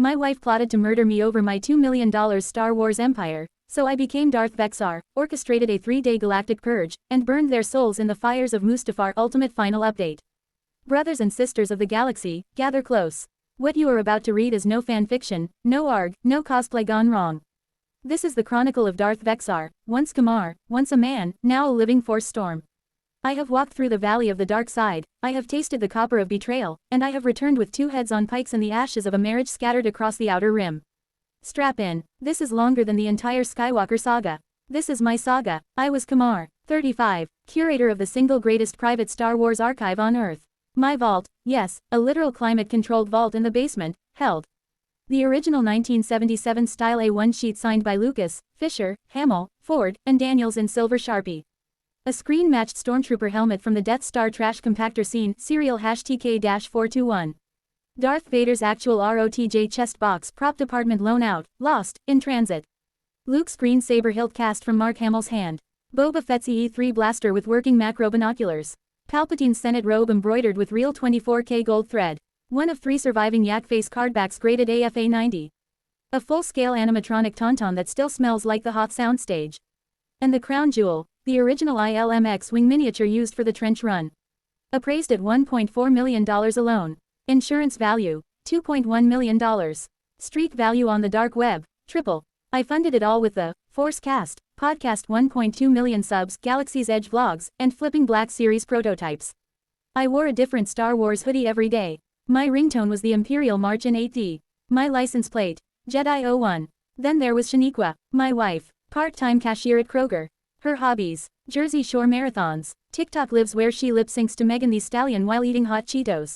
My wife plotted to murder me over my $2 million Star Wars empire, so I became Darth Vexar, orchestrated a 3-day galactic purge, and burned their souls in the fires of Mustafar. Ultimate Final Update. Brothers and sisters of the galaxy, gather close. What you are about to read is no fanfiction, no ARG, no cosplay gone wrong. This is the chronicle of Darth Vexar, once Kamar, once a man, now a living force storm. I have walked through the valley of the dark side, I have tasted the copper of betrayal, and I have returned with 2 heads on pikes and the ashes of a marriage scattered across the outer rim. Strap in, this is longer than the entire Skywalker saga. This is my saga. I was Kamar, 35, curator of the single greatest private Star Wars archive on Earth. My vault, yes, a literal climate-controlled vault in the basement, held the original 1977 style A1 sheet signed by Lucas, Fisher, Hamill, Ford, and Daniels in silver Sharpie. A screen-matched Stormtrooper helmet from the Death Star trash compactor scene, serial #TK-421. Darth Vader's actual ROTJ chest box prop department loan out, lost, in transit. Luke's green saber hilt cast from Mark Hamill's hand. Boba Fett's E3 blaster with working macro binoculars. Palpatine's Senate robe embroidered with real 24K gold thread. One of 3 surviving yak face cardbacks graded AFA 90. A full-scale animatronic tauntaun that still smells like the Hoth soundstage. And the crown jewel, the original ILM-X wing miniature used for the trench run. Appraised at $1.4 million alone. Insurance value, $2.1 million. Street value on the dark web, triple. I funded it all with the Force Cast podcast, 1.2 million subs, Galaxy's Edge vlogs, and Flipping Black series prototypes. I wore a different Star Wars hoodie every day. My ringtone was the Imperial March in 8D. My license plate, Jedi 01. Then there was Shaniqua, my wife, part-time cashier at Kroger. Her hobbies, Jersey Shore marathons. TikTok lives where she lip-syncs to Megan Thee Stallion while eating hot Cheetos.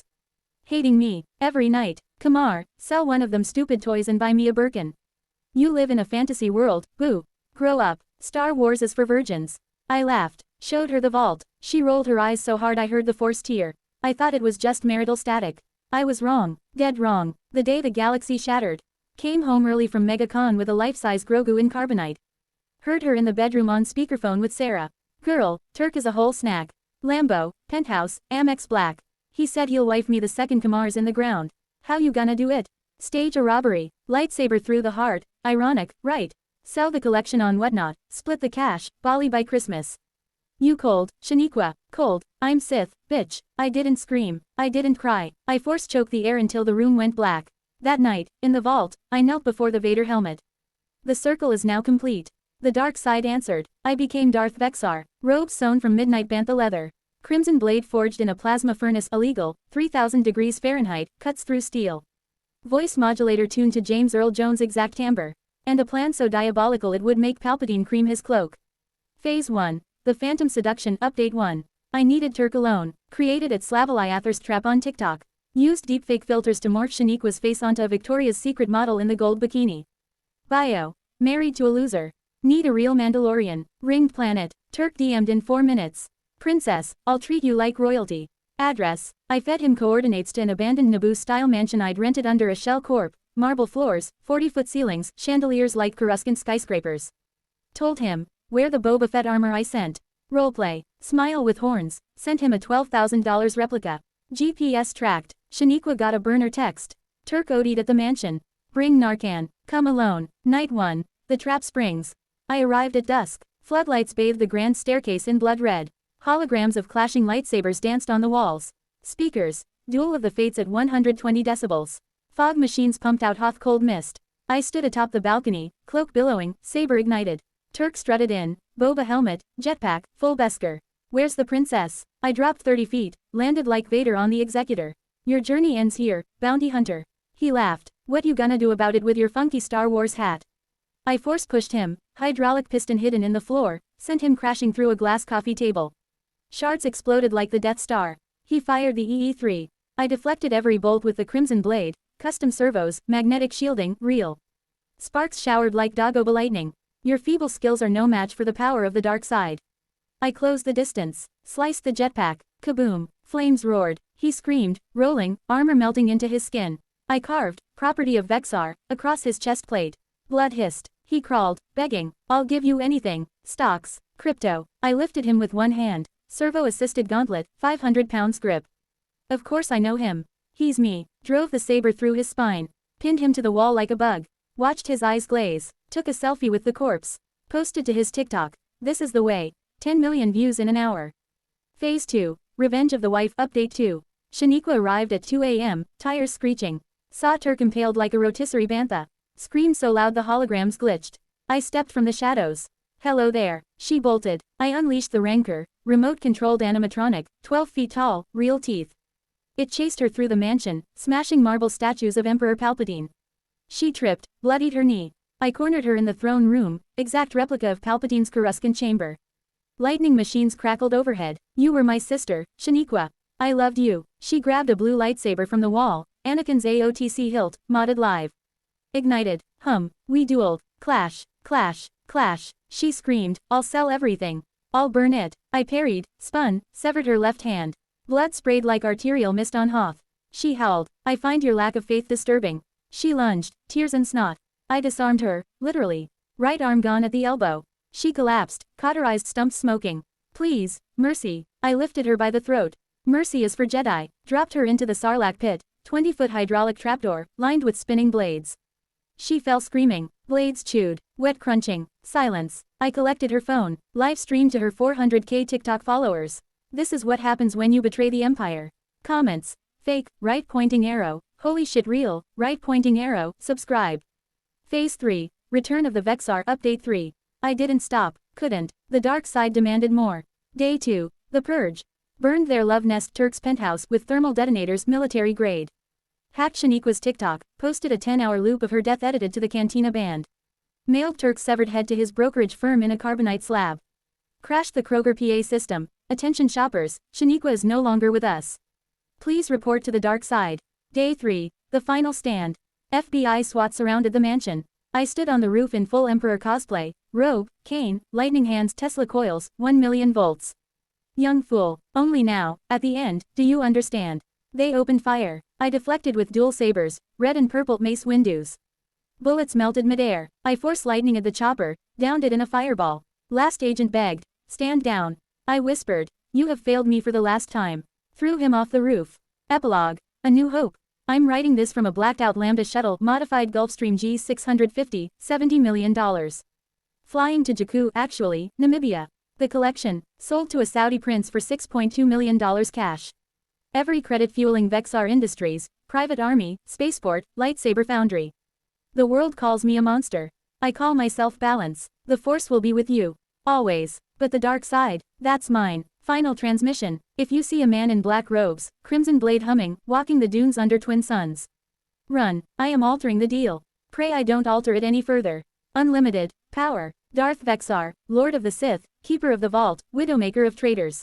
Hating me, every night. Kamar, sell one of them stupid toys and buy me a Birkin. You live in a fantasy world, boo. Grow up, Star Wars is for virgins. I laughed, showed her the vault. She rolled her eyes so hard I heard the forced tear. I thought it was just marital static. I was wrong, dead wrong. The day the galaxy shattered. Came home early from MegaCon with a life-size Grogu in carbonite. Heard her in the bedroom on speakerphone with Sarah. Girl, Turk is a whole snack. Lambo, penthouse, Amex Black. He said he'll wife me the second Kamar's in the ground. How you gonna do it? Stage a robbery, lightsaber through the heart, ironic, right? Sell the collection on Whatnot, split the cash, Bali by Christmas. You cold, Shaniqua, cold, I'm Sith, bitch. I didn't scream, I didn't cry, I force-choked the air until the room went black. That night, in the vault, I knelt before the Vader helmet. The circle is now complete. The dark side answered. I became Darth Vexar, robes sewn from midnight bantha leather. Crimson blade forged in a plasma furnace, illegal, 3000 degrees Fahrenheit, cuts through steel. Voice modulator tuned to James Earl Jones' exact timbre. And a plan so diabolical it would make Palpatine cream his cloak. Phase 1. The Phantom Seduction, Update 1. I needed Turk alone. Created at Slavoliathers Trap on TikTok. Used deepfake filters to morph Shaniqua's face onto a Victoria's Secret model in the gold bikini. Bio. Married to a loser. Need a real Mandalorian. Ringed planet. Turk DM'd in 4 minutes. Princess, I'll treat you like royalty. Address. I fed him coordinates to an abandoned Naboo-style mansion I'd rented under a shell corp. Marble floors, 40-foot ceilings, chandeliers like Coruscant skyscrapers. Told him, wear the Boba Fett armor I sent. Roleplay, smile with horns, sent him a $12,000 replica. GPS tracked, Shaniqua got a burner text. Turk OD'd at the mansion. Bring Narcan, come alone. Night 1, the trap springs. I arrived at dusk. Floodlights bathed the grand staircase in blood red. Holograms of clashing lightsabers danced on the walls. Speakers, Duel of the Fates at 120 decibels. Fog machines pumped out Hoth cold mist. I stood atop the balcony, cloak billowing, saber ignited. Turk strutted in, Boba helmet, jetpack, full Beskar. Where's the princess? I dropped 30 feet, landed like Vader on the executor. Your journey ends here, bounty hunter. He laughed. What you gonna do about it with your funky Star Wars hat? I force pushed him, hydraulic piston hidden in the floor, sent him crashing through a glass coffee table. Shards exploded like the Death Star. He fired the EE-3. I deflected every bolt with the crimson blade. Custom servos, magnetic shielding, real. Sparks showered like Dagobah lightning. Your feeble skills are no match for the power of the dark side. I closed the distance, sliced the jetpack, kaboom, flames roared, he screamed, rolling, armor melting into his skin. I carved, property of Vexar, across his chest plate. Blood hissed, he crawled, begging, I'll give you anything, stocks, crypto. I lifted him with one hand, servo-assisted gauntlet, 500 pounds grip. Of course I know him. He's me. Drove the saber through his spine. Pinned him to the wall like a bug. Watched his eyes glaze. Took a selfie with the corpse. Posted to his TikTok. This is the way. 10 million views in an hour. Phase 2. Revenge of the Wife Update 2. Shaniqua arrived at 2 a.m., tires screeching. Saw Turk impaled like a rotisserie bantha. Screamed so loud the holograms glitched. I stepped from the shadows. Hello there. She bolted. I unleashed the rancor. Remote-controlled animatronic, 12 feet tall, real teeth. It chased her through the mansion, smashing marble statues of Emperor Palpatine. She tripped, bloodied her knee. I cornered her in the throne room, exact replica of Palpatine's Coruscant chamber. Lightning machines crackled overhead. You were my sister, Shaniqua. I loved you. She grabbed a blue lightsaber from the wall, Anakin's AOTC hilt, modded live. Ignited. We dueled. Clash, clash, clash. She screamed, I'll sell everything. I'll burn it. I parried, spun, severed her left hand. Blood sprayed like arterial mist on Hoth. She howled, I find your lack of faith disturbing. She lunged, tears and snot. I disarmed her, literally. Right arm gone at the elbow. She collapsed, cauterized stumps smoking. Please, mercy. I lifted her by the throat. Mercy is for Jedi. Dropped her into the Sarlacc pit, 20-foot hydraulic trapdoor, lined with spinning blades. She fell screaming. Blades chewed. Wet crunching. Silence. I collected her phone. Live streamed to her 400k TikTok followers. This is what happens when you betray the Empire. Comments. Fake, right pointing arrow. Holy shit real, right pointing arrow, subscribe. Phase 3. Return of the Vexar Update 3. I didn't stop, couldn't. The dark side demanded more. Day 2. The Purge. Burned their love nest Turk's penthouse with thermal detonators military grade. Hacked Shaniqua's TikTok, posted a 10-hour loop of her death edited to the Cantina band. Mailed Turk's severed head to his brokerage firm in a carbonite slab. Crashed the Kroger PA system. Attention shoppers, Shaniqua is no longer with us. Please report to the dark side. Day 3. The Final Stand. FBI SWAT surrounded the mansion. I stood on the roof in full Emperor cosplay, robe, cane, lightning hands Tesla coils, 1 million volts. Young fool, only now, at the end, do you understand? They opened fire. I deflected with dual sabers, red and purple mace windows. Bullets melted midair. I forced lightning at the chopper, downed it in a fireball. Last agent begged, stand down. I whispered, you have failed me for the last time. Threw him off the roof. Epilogue. A New Hope. I'm writing this from a blacked-out Lambda shuttle modified Gulfstream G650, $70 million. Flying to Jakku, actually, Namibia. The collection, sold to a Saudi prince for $6.2 million cash. Every credit fueling Vexar Industries, private army, spaceport, lightsaber foundry. The world calls me a monster. I call myself balance. The Force will be with you. Always. But the dark side, that's mine. Final transmission. If you see a man in black robes, crimson blade humming, walking the dunes under twin suns. Run. I am altering the deal. Pray I don't alter it any further. Unlimited. Power. Darth Vexar, Lord of the Sith, Keeper of the Vault, Widowmaker of traitors.